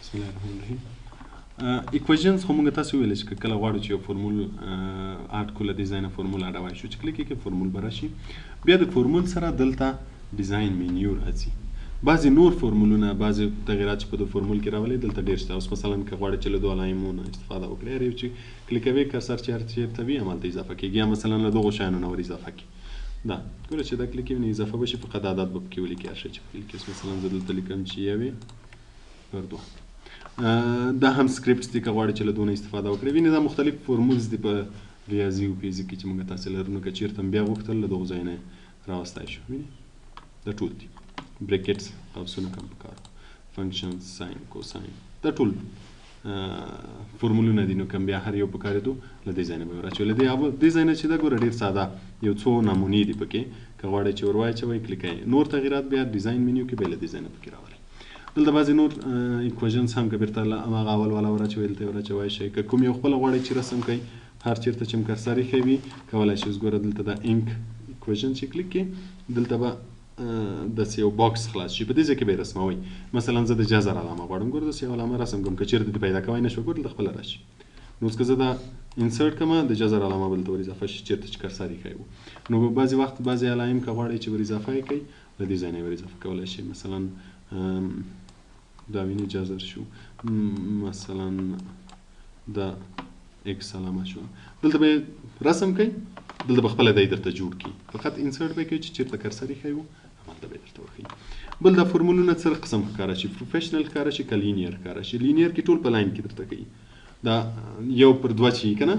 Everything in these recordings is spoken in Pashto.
بسم الله الرحمن الرحیم. ایکویشنز خو موږ تاسو ویل چې کله غواړو چې یو فورمول اډ کړو د ډیزاین فورمول اډوای شو چې کلیک کې فورمول براشي بیا د فورمول سره دلته ډیزاین مینیو راځي. بعضی نور فورمولونه بعضی تغیرات چې په د فورمول کې راولي دلته ډیر شته. اوس مثلا که غواړئ چې له دوه علایمونو استفاده وکړئ یو چې کلیکوي کرسر چې هر چیرته وي همالته اضافه کیږي یا مثلا له دغو شیانو نه ور اضافه کړي. دا ګوره چې دا کلیک وي اضافه بشي فقط عدد به پکې ولیکي هر شی چې پکې لیکي. مثلا زه دلته لیکم چې یوې پر دوه. دا هم سکرپټس دي که غواړئ چې له دونه استفاده وکړئ. وینې دا مختلف فورمولز دي په ریاضي او فزیک کې چې موږ تاسې لرو. نو که چېرته هم بیا غوښتل له دغو ځایو نه راوستی شو. وینې دا ټول دي بریکټس قوسونه کوم پکار فنکشن ساین کوساین دا ټول فورمولونه دي. نو کوم بیا هر یو پکارېدو له دې ځای نه به یې ور اچوي. له دې ځای نه چې دا ګوره ډېر ساده یو څو نمونې دي پکې. که غواړئ چې ور واچوئ کلیک نور تغیرات بیا ډیزاین منیو کې بیا له دې ځای نه پکې راولئ. دلته بعضې نور ایکویشنز هم که بیرته هماغه اول والا ور اچوئ دلته یې ور اچوی شئ. که کوم یو خپله غواړئ چې رسم کوئ هر چېرته چې م کرسر ایښی وي کولی شئ. اوس ګوره دلته د انک ایکویشن چې کلیک کړي دلته به داسې یو باکس خلاص شي. په دې ځای کې به یې رسموئ. مثلا زه د جزر علامه غواړم. ګوره داسې یو علامه رسم کوم. که چېرته دې پیدا کوی نه شوه ګوره دلته خپله راشي. نو اوس که زه دا انسرټ کړم د جزر علامه به دلته ور اضافه شي چېرته چې کرسر ایښی و. نو بعضې وخت بعضې علایم که غواړئ چې ور اضافه یې کوئ له دې ځای نه یې ور اضافه کولی شئ. مثلا دا وینې جزر شو مثلا دا ایکس علامه شو. دلته به رسم کوئ دلته به خپله دی درته جوړ کړي. فقط انسرټ به یې کوئ چې چېرته کرسر ایښی و همالته به یې درته وښیي. بل دا فورمولونه څه قسم ښکاره شي پروفیشنل ښکاره شي که لینیر ښکاره شي. لینیر کې ټول په لاین کې درته کوي. دا یو پر دوه چې که نه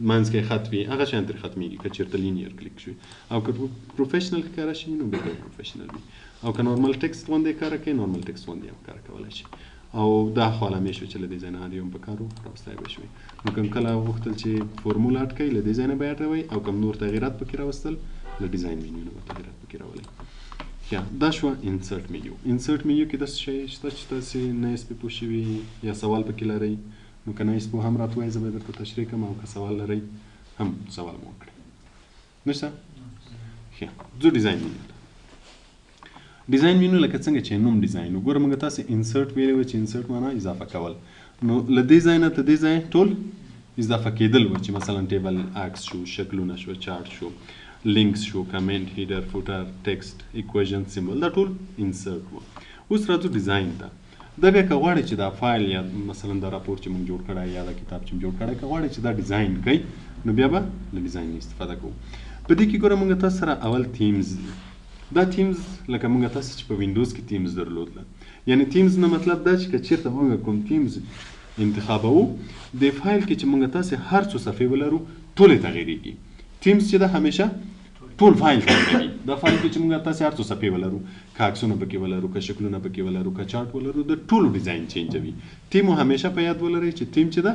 منځ کې خط وي هغه شیان ترې ختمیږي که چېرته لینیر کلیک شوي. او که پروفیشنل ښکاره شي نو بیا پروفیشنل وي. او که نورمل ټکسټ غوندې ښکاره کوي نورمل ټکسټ غوندې هم ښکاره کولی شي. او دا خو علامې شوې چې له دې ځای نه هر یو هم په کار و راوستی به شوې. نو کوم کله غوښتل چې فورمول اډ کوئ له دې ځای نه به یې اډوئ او کوم نور تغیرات پکې راوستل له ډیزاین منیو نه به تغیرات پکې راولئ. یا دا شوه انسرټ منیو. انسرټ منیو کې داسې شی شته چې تاسې نه یې سپې پوه شوي یا سوال پکې لرئ نو که نه یې سپو هم راته ووایئ زه به یې درته تشریح کړم. او که سوال لرئ هم سوال مو وکړئ. نشته؟ ښه ځو ډیزاین منیو ته. ډیزاین منیو لکه څنګه چې نوم ډیزاین وګوره موږ تاسې انسرټ ویلی وه چې انسرټ معنا اضافه کول. نو له دې ځای نه تر دې ځای ټول اضافه کېدل و چې مثلا ټیبل عکس شو شکلونه شو چارټ شو لینکس شو کمنټ هیډر فوټر ټکسټ ایکویشن سیمبل دا ټول انسرټ و. اوس راځو ډیزاین ته. دا بیا که غواړئ چې دا فایل یا مثلا دا راپور چې موږ جوړ کړی یا دا کتاب چې موږ جوړ کړی که غواړئ چې دا ډیزاین کوئ نو بیا به له ډیزاین استفاده کوو. په دې کې ګوره موږ تاسو سره اول تیمز دي. دا تیمز لکه موږ تاسو چې په وینډوز کې تیمز درلودله. یعنی تیمز نه مطلب دا چې که چېرته موږ کوم تیمز انتخابوو د فایل کې چې موږ تاسې هر څو صفحې ولرو ټولې تغیرېږي. تیمز چې ده همیشه ټول فایل تغیرېږي. دا فایل کې چې موږ تاسې هر څو صفحې ولرو که عکسونه پکې ولرو که شکلونه پکې ولرو که چارټ ولرو د ټولو ډیزاین چینجوي. تیمو همیشه په یاد ولرئ چې تیم چې ده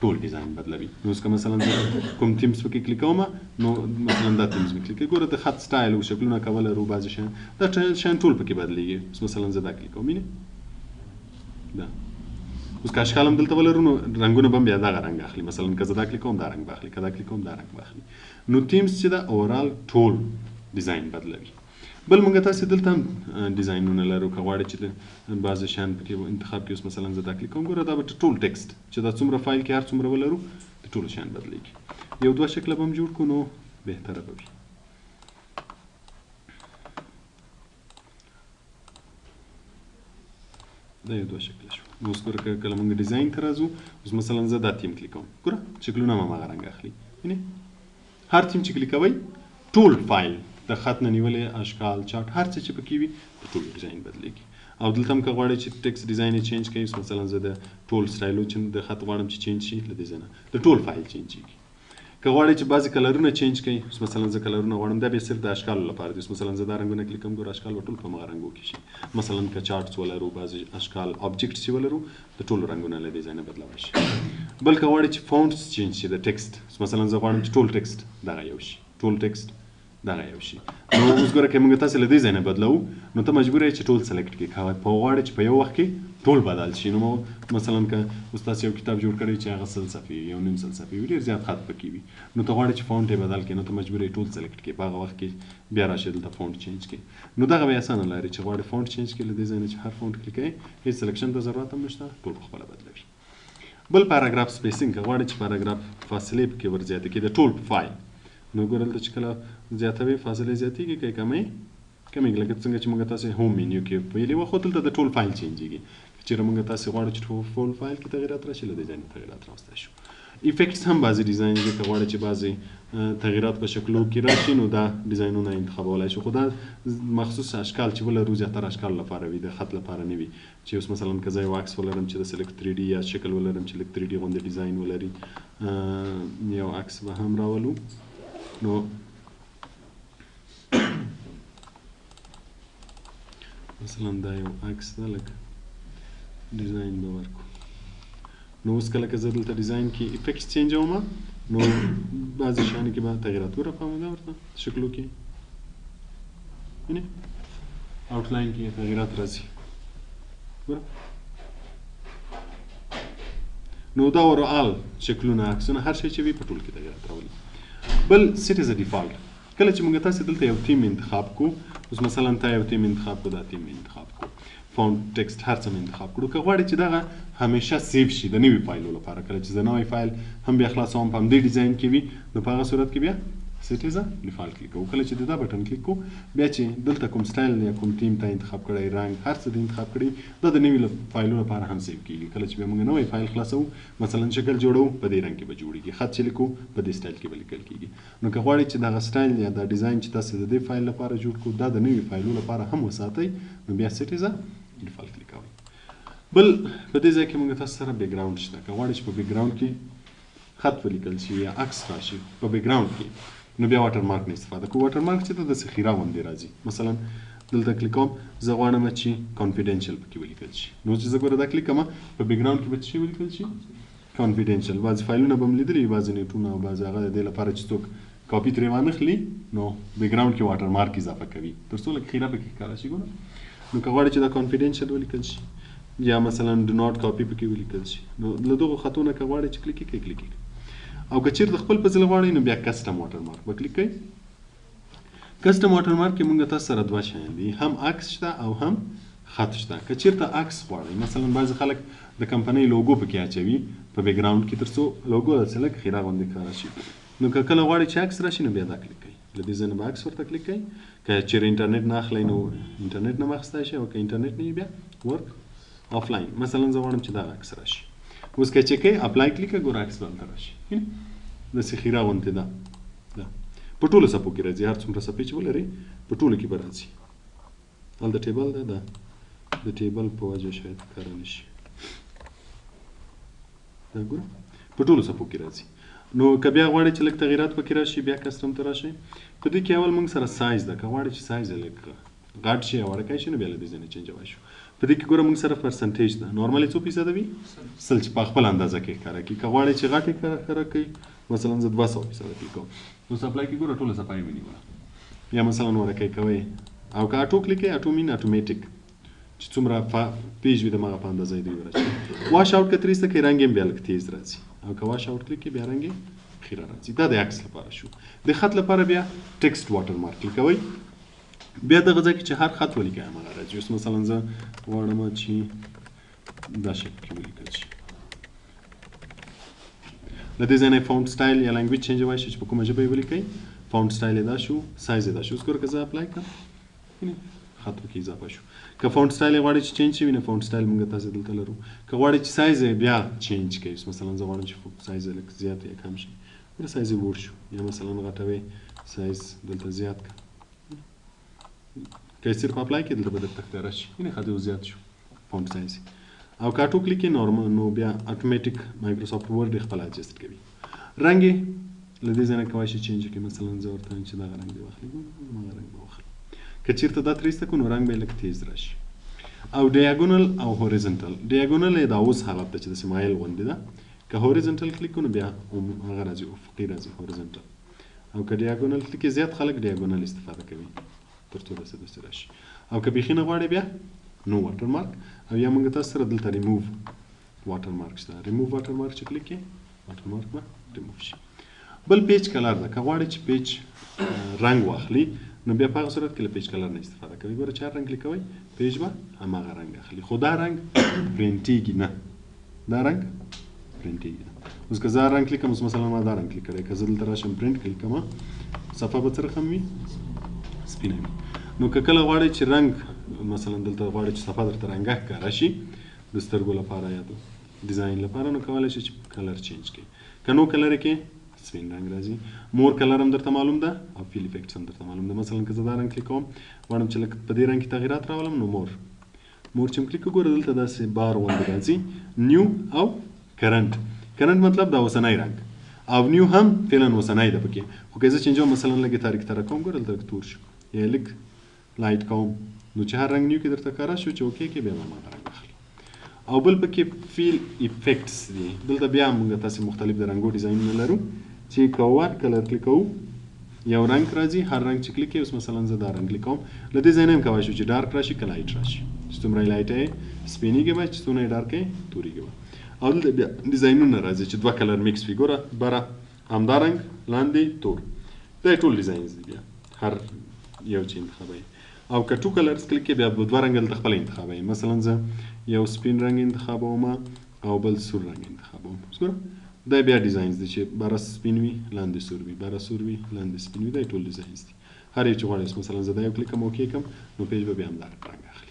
ټول ډیزاین بدلوي. نو اوس که مثلا زه کوم تیمز پکې کلیک کوم نو مثلا دا تیمز مې کلیک کوي ګوره د خط سټایل او شکلونه که ولرو بعضې شیان دا شیان ټول پکې بدلېږي. اوس مثلا زه دا کلیک کوم وینې دا اوس که اشکال هم دلته ولرو نو رنګونه به هم بیا دغه رنګ اخلي. مثلا که زه دا کلیک کوم دا رنګ به اخلي که دا کلیک کوم دا رنګ به اخلي. نو تیمز چې ده اوورال ټول ډیزاین بدلوي. بل موږ تاسې دلته هم ډیزاینونه لرو. که غواړئ چې بعضې شیان پکې انتخاب کړي. اوس مثلا زه دا کلیک کوم ګوره دا به ټول ټکسټ چې دا څومره فایل کې هر څومره ولرو د ټولو شیان بدلېږي. یو دوه شکله به هم جوړ کړو نو بهتره به وي. دا یو دوه شکله شو. نو اوس ګوره که کله موږ ډیزاین ته راځو اوس مثلا زه دا تیم کلیک کوم ګوره شکلونه هم هماغه رنګ اخلي. وینې هر تیم چې کلیک کوئ ټول فایل د خط نه نیولې اشکال چارټ هر څه چې پکې وي په ټولو ډیزاین بدلېږي. او دلته هم که غواړئ چې ټکسټ ډیزاین یې چینج کړئ مثلا زه د ټول سټایلو چې د خط غواړم چې چینج شي له دې ځای نه د ټول فایل چینجېږي. که غواړئ چې بعضې کلرونه چینج کړئ اوس مثلا زه کلرونه غواړم دا بیا صرف د اشکالو لپاره دي. اوس مثلا زه دا رنګونه کلیک کوم ګوره اشکال به ټول په هماغه رنګو کې شي. مثلا که چارټس ولرو بعضې اشکال آبجکټس چې ولرو د ټولو رنګونه له دې ځای نه بدلولی شي. بل که غواړئ چې فونټس چینج شي د ټکسټ مثلا زه غواړم چې ټول ټکسټ دغه یو شي ټول ټکسټ دغه یو شي. نو اوس ګوره که موږ تاسې له دې ځای نه بدلوو نو ته مجبور یې چې ټول سلیکټ کړې، که په غواړې چې په یو وخت کې ټول بدل شي. نو مثلا که اوس تاسې یو کتاب جوړ کړی چې هغه 100 صفحې وي، 1.5 صفحې وي، ډېر زیات خط پکې وي، نو ته غواړې چې فونټ یې بدل کړې، نو ته مجبور یې ټول سلیکټ کړې، په هغه وخت کې بیا راشي دلته فونټ چینج کړې. نو دغه بیا اسانه لارې چې غواړې فونټ چینج کړې، له دې ځای نه چې هر فونټ کلیک کوې هېڅ سلیکشن ته ضرورت هم نشته، ټول په خپله بدلوي. بل پاراګراف سپیسینګ، که غواړې چې پاراګراف فاصلې پکې ور زیاتې کړي د ټول فایل، نو ګوره دلته چې کله زیاتوي فاصلې زیاتېږي که کموي کمیږي، لکه څنګه چې موږ تاسې هوم مینیو کې ویلي وه، خو دلته د ټول فایل چینجېږي. که چېرې موږ تاسې غواړو چې ټول فایل کې تغیرات راشي، له دې ځای نه تغیرات راوستی شو. افیکټس هم بعضې ډیزاین دي، که غواړې چې بعضې تغیرات په شکلو کې راشي نو دا ډیزاینونه انتخابولی شو، خو دا مخصوص اشکال چې ولرو زیاتره اشکال لپاره وي، د خط لپاره نه وي. چې اوس مثلا که زه یو عکس ولرم چې د سلیکټ 3D یا شکل ولرم چې لږ 3D غوندې ډیزاین ولري، یو عکس به هم راولو. نو مثلا دا یو عکس ده، لږ ډیزاین به ورکړو. نو اوس کله که زه دلته ډیزاین کې افیکټس چینجوم نو بعضې شیانو کې به تغیرات ورپامده ورته شکلو کې وینې آوټلاین کې تغیرات راځي. نو دا اوورآل شکلونه عکسونه هر شی چې وي په ټول کې تغیرات راولي. بل سیټ از ډیفالټ، کله چې موږ تاسې دلته یو تیم انتخاب کړو، اوس مثلا تا یو تیم انتخاب کړو، دا تیم انتخاب کړو، فونټ ټکسټ هر څه انتخاب کړو، که غواړې چې دغه همیشه سیف شي د نوي فایلو لپاره، کله چې زه نوی فایل هم بیا خلاصوم په همدې ډیزاین کې وي، نو په هغه صورت کې بیا سیټ از ډیفالټ کلیک کوو. کله چې د دا بټن کلیک کوو بیا چې دلته کوم سټایل یا کوم تیم ته انتخاب کړی، رنګ هر څه د انتخاب کړی، دا د نوي فایلو لپاره هم سیف کېږي. کله چې بیا موږ نوی فایل خلاصوو، مثلا شکل جوړوو، په دې رنګ کې به جوړېږي، خط چې لیکو په دې سټایل کې به لیکل کېږي. نو که غواړئ چې دغه سټایل یا دا ډیزاین چې تاسې د دې فایل لپاره جوړ کړو دا د نوي فایلو لپاره هم وساتئ، نو بیا سیټ از ډیفالټ کلیک کوئ. بل په دې ځای کې موږ تاسو سره بیک ګراوند شته، که غواړئ چې په بیک ګراوند کې خط ولیکل شي یا عکس راشي په بیک ګراوند کې، نو بیا واټر مارک نه استفاده کوو. واټر مارک چې د خیره غوندې راځي، مثلا دلته کلیک کوم، زه غواړم چې کانفیډنشل پکې ولیکل شي، نو چې زه ګوره دا کلیک کوم په بیک ګراوند کې به څه شي ولیکل شي؟ کانفیډنشل. بعضې فایلونه به م لیدلي، بعضې نیټونه او بعضې هغه د دې لپاره چې څوک کاپي ترې وانخلي، نو بیک ګراوند کې واټر مارک اضافه کوي تر څو لږ خیره پکې ښکاره شي. ګوره نو که غواړې چې دا کانفیډنشل ولیکل شي یا مثلا ډو ناټ کاپي پکې ولیکل شي، نو له دغو خطونو که غواړئ چې کلیک کړئ کلیک کړئ. او که چیرته خپل په ځل غواړئ نو بیا کسټم واټر مارک به کلیک کړئ. کسټم واټر مارک کې موږ تاسو سره دوه شیان دي، هم عکس شته او هم خط شته. که چیرته عکس غواړئ، مثلا بعضې خلک د کمپنۍ لوګو پکې اچوي په بیک ګراوند کې تر څو لوګو داسې لږ خیره غوندې ښکاره شي، نو که کله غواړئ چې عکس راشي نو بیا دا کلیک کړئ، له دې ځای نه به عکس ورته کلیک کړئ. که چیرې انټرنیټ نه اخلئ نو انټرنیټ نه به اخیستی شي، او که انټرنیټ نه وي بیا ورک آفلاین. مثلا زه غواړم چې دغه عکس راشي، اوس که چې کوئ اپلای کلیک کړئ، ګوره عکس به هلته راشي، داسې خیره غوندې ده. په ټولو څپو کې راځي، هر څومره څپې چې ولرئ په ټولو کې به راځي. هلته ټیبل ده، د ټیبل په وجه شاید ښکاره نه شي، دا ګوره په ټولو څپو کې راځي. نو که بیا غواړئ چې لږ تغیرات پکې راشي، بیا کسټم ته راشئ. په دې کې اول موږ سره سایز ده، که غواړئ چې سایز یې لږ غټ شي او وړوکی شي نو بیا له دې ځای نه چینجولی شو. په دې کې ګوره موږ سره پرسنټیج ده، نارملي څو فیصده وي؟ 100 چې په خپل اندازه کې ښکاره کړي. که غواړئ چې غټ یې ښکاره کړئ، مثلا زه 200% کلیک کوم، نو سپلای کې ګوره ټوله صفحه یې ونیوله. یا مثلا وړوکی کوئ، او که اټو کلیک کوئ، اټو مین اټومیټیک، چې څومره پیج وي دمغه په اندازه یې دوی وراشي. واش آوټ که 300 کوئ، رنګ یې بیا لږ تیز راځي، او که واش آوټ کلیک کوئ بیا رنګ یې خیره راځي. دا د عکس لپاره شو. د خط لپاره بیا ټکسټ واټر مارک کلیک کوئ، بیا دغه ځای کې چې هر خط ولیکئ همغه راځي. اوس مثلا زه غواړم چې دا شکل کې ولیکل شي، له دې ځای نه فونټ سټایل یا لنګویج چینجولی شي چې په کومه ژبه یې ولیکئ. فونټ سټایل یې دا شو، سایز یې دا شو. اوس ګوره که زه اپلای کړم، خط پکې اضافه شو. که فونټ سټایل یې غواړئ چې چینج شي نو فونټ سټایل موږ تاسې دلته لرو. که غواړئ چې سایز یې بیا چینج کړئ، مثلا زه غواړم چې سایز یې لږ زیات یا کم شي، ګوره سایز یې وړ شو، یا مثلا غټوئ سایز دلته زیات کړه، که یې صرف اپلای کړئ دلته به درته ښکاره شي، خط یې زیات شو فونټ سایز. او که اټو کلیک کړئ نورمال، نو بیا اټومیټیک مایکروسافټ ورډ یې خپله اجسټ کوي. رنګ یې له دې ځای نه کولی شي چینج کړي، مثلا زه ورته وایم چې دغه رنګ دې واخلي، همغه رنګ به واخلي. که چېرته دا 300 کړو نو رنګ به یې لږ تیز راشي. او ډیاګونل او هوریزنټل، ډیاګونل یې دا اوس حالت ده چې داسې مایل غوندې ده. که هوریزنټل کلیک کړو نو بیا هغه راځي، افقي راځي هوریزنټل. او که ډیاګونل کلیک زیات خلک ډیاګونل استفاده کوي ترڅو داسې راشي او که بیخي نه غواړئ بیا نو واټر مارک او یا موږ تاسو سره دلته ریموو واټر مارک شته ریموو واټر مارک چې کلیک کړئ واټر مارک به ریموو شي بل پیج کلر ده که غواړئ چې پیج رنګ واخلي نو بیا په هغه صورت کې له پیج کلر نه استفاده کوئ ګوره چې هر رنګ کلیکوئ پیج به هماغه رنګ اخلي خو دا رنګ پرینټیږي نه دا رنګ پرینټیږي نه اوس که زه هر رنګ کلیکم اوس مثلا ما دا رنګ کلیک کړی که زه دلته راشم پرینټ کلیکم صفحه به څه رقم وي سپینه وي نو که کله غواړئ چې رنګ مثلا دلته غواړئ چې صفحه درته رنګه ښکاره شي د سترګو لپاره یا د ډیزاین لپاره نو کولی شئ چې کلر چینج کړئ که نو کلر کې سپین رنګ راځي مور کلر هم درته معلوم ده او فیل افیکټس هم درته معلوم ده مثلا که زه دا رنګ کلیک کوم غواړم چې لکه په دې رنګ کې تغیرات راولم نو مور چې کلیک وګوره دلته داسې بار غوندې راځي نیو او کرنټ مطلب دا اوسنی رنګ او نیو هم فعلا اوسنی ده پکې خو که زه چینجوم مثلا لږ تاریک تره کوم ګوره دلته تور شو یا لږ لایټ کوم نو چې هر رنګ نیو کې درته ښکاره شو چې اوکې کې بیا به هماغه رنګ اخلي او بل پکې فیل افیکټس دي دلته بیا موږ تاسې مختلف د رنګو ډیزاینونه لرو چې کوه کلر کلیک کوو یو رنګ راځي هر رنګ چې کلیک کوي اوس مثلا زه دا رنګ کلیک کوم له دې ځای نه هم کولی شو چې ډارک راشي که لایټ راشي چې څومره یې لایټ یې سپینېږي به چې څومره یې ډارک یې تورېږي به او دلته بیا ډیزاینونه راځي چې دوه کلر میکس وي ګوره بره همدا رنګ لاندې تور دا ټول ډیزاینز دي بیا هر یو چې انتخابوي او که ټو کلرز کلیک کې بیا دوه رنګ دلته خپله انتخابوي مثلا زه یو سپین رنګ انتخابوم او بل سور رنګ انتخابوم اوس ګوره دا بیا ډیزاینز دي چې بره سپین وي لاندې سور وي بره سور وي لاندې سپین وي دا ټول ډیزاینز دي هر یو چې غواړئ مثلا زه دا یو کلیک کوم اوکې کوم نو پیج به بیا همدا رنګ اخلي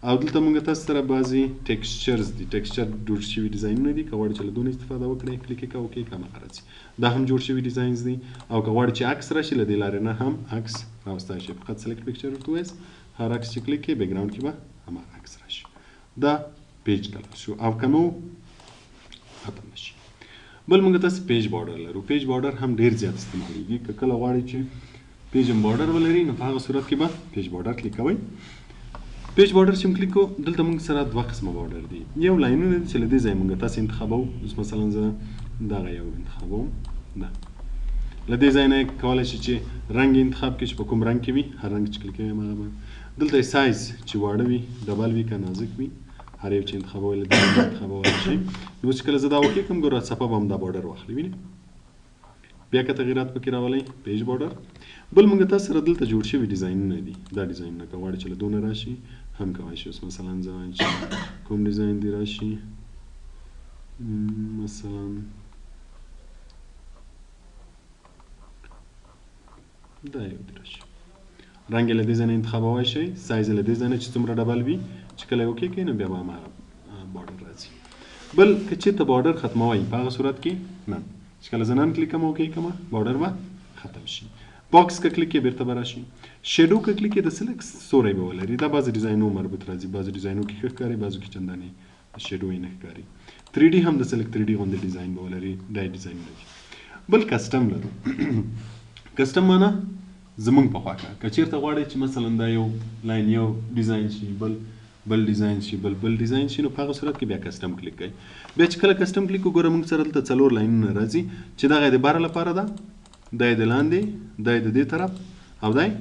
او دلته موږ تاسو سره بعضې ټیکسچرز دي ټیکسچر جوړ شوي ډیزاینونه دي که غواړئ چې له دونه استفاده وکړئ کلیک یې کوه اوکې که هماغه راځي دا هم جوړ شوي ډیزاینز دي او که غواړئ چې عکس راشي له دې لارې نه هم عکس راوستلی شئ فقط سلیکټ پکچر ورته ووایاست هر عکس چې کلیک کړئ بیکګراونډ کې به هماغه عکس راشي دا پیج کلر شو او که نو ختم نشي بل موږ تاسې پیج بارډر لرو پیج بارډر هم ډیر زیات استعمالیږي که کله غواړئ چې پیج هم بارډر ولري نو په هغه صورت کې به پیج بارډر کلیک کوئ پیج بارډر چې کلیک کوو دلته موږ سره دوه قسمه بارډر دي یو لاینونه دي چې له دې ځایه موږ تاسې انتخابوو اوس مثلا زه دغه یو انتخابوم دا له دې ځای نه کولی شئ چې رنګ انتخاب کړئ چې په کوم رنګ کې وي هر رنګ چې کلیک کوئ هماغه به دلته سایز چې واړه وي ډبل وي که نازک وي هر یو چې انتخابوئ له دې انتخابولی شئ نو چې کله زه دا وکړم ګوره صفحه به همدا بارډر واخلي وینئ بیا که تغیرات پکې راولئ پیج بارډر بل موږ تاسو سره دلته جوړ شوي ډیزاینونه دي دا ډیزاینونه که غواړئ چې له دونه راشي هم کولی شئ اوس مثلا زه وایم چې کوم ډیزاین دې راشي مثلا دا یو دې راشي رنګ یې له دې ځای نه انتخابولی شئ سایز یې له دې ځای نه چې څومره ډبل وي چې کله یې اوکې کړئ نو بیا به هماغه بارډر راځي بل که چېرته بارډر ختموئ په هغه صورت کې نن چې کله زه نن کلیک کوم اوکې کومه بارډر به ختم شي باکس که کلیک یې بیرته به راشي شیډو که کلیک یې د سلک سوری به ولري دا بعضې ډیزاینو مربوط راځي بعضې ډیزاینو کې ښه ښکاري بعضو کې چندانې شیډو یې نه ښکاري 3D هم د سلک 3D غوندې ډیزاین به ولري دا یې ډیزاین لري بل کسټم لرو کسټم معنا زمونږ په خواکه که چېرته غواړئ چې مثلا دا یو لاین یو ډیزاین شي بل ډیزاین شي بل ډیزاین شي نو په هغه صورت کې بیا کسټم کلیک کوئ بیا چې کله کسټم کلیک وګوره موږ سره دلته 4 لاینونه راځي چې دغه یې د بره لپاره ده دا یې د لاندې دا یې د دې طرف او دا یې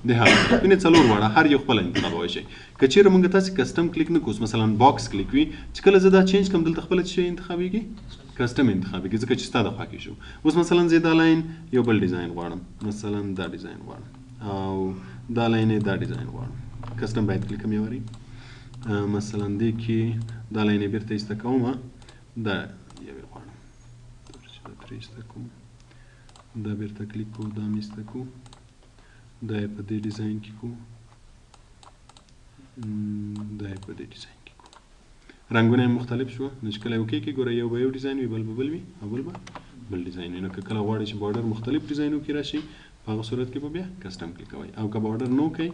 د هغه طرف یعنې 4 واړه هر یو خپله انتخابولی شئ که چېرې موږ تاسې کسټم کلیک نه کړو مثلا باکس کلیک وي چې کله زه دا چینج کړم دلته خپله څه شی انتخابېږي کسټم انتخابېږي ځکه چې ستا د خوښې شو اوس مثلا زه دا لاین یو بل ډیزاین غواړم مثلا دا ډیزاین غواړم او دا لاین یې دا ډیزاین غواړم کسټم باید کلیک هم یې مثلا دې کې دا لاین یې بیرته ایسته کوم دا یو یې غواړم چې دا ترې ایسته کوم دا بیرته کلیک کوو دا هم ایسته کوو دا یې په دې ډیزاین کې کوو دا یې په دې ډیزاین کې کوو رنګونه یې مختلف شوه نو چې کله یې اوکې کې ګوره یو به یو ډیزاین وي بل به بل وي او بل به بل ډیزاین وي نو که کله غواړئ چې بارډر مختلف ډیزاینو کې راشي په هغه صورت کې به بیا کسټم کلیک کوئ او که بارډر نو کوئ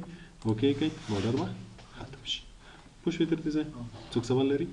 اوکې کوئ بارډر به ختم شي پوه شوئ تر دې ځای څوک سوال لري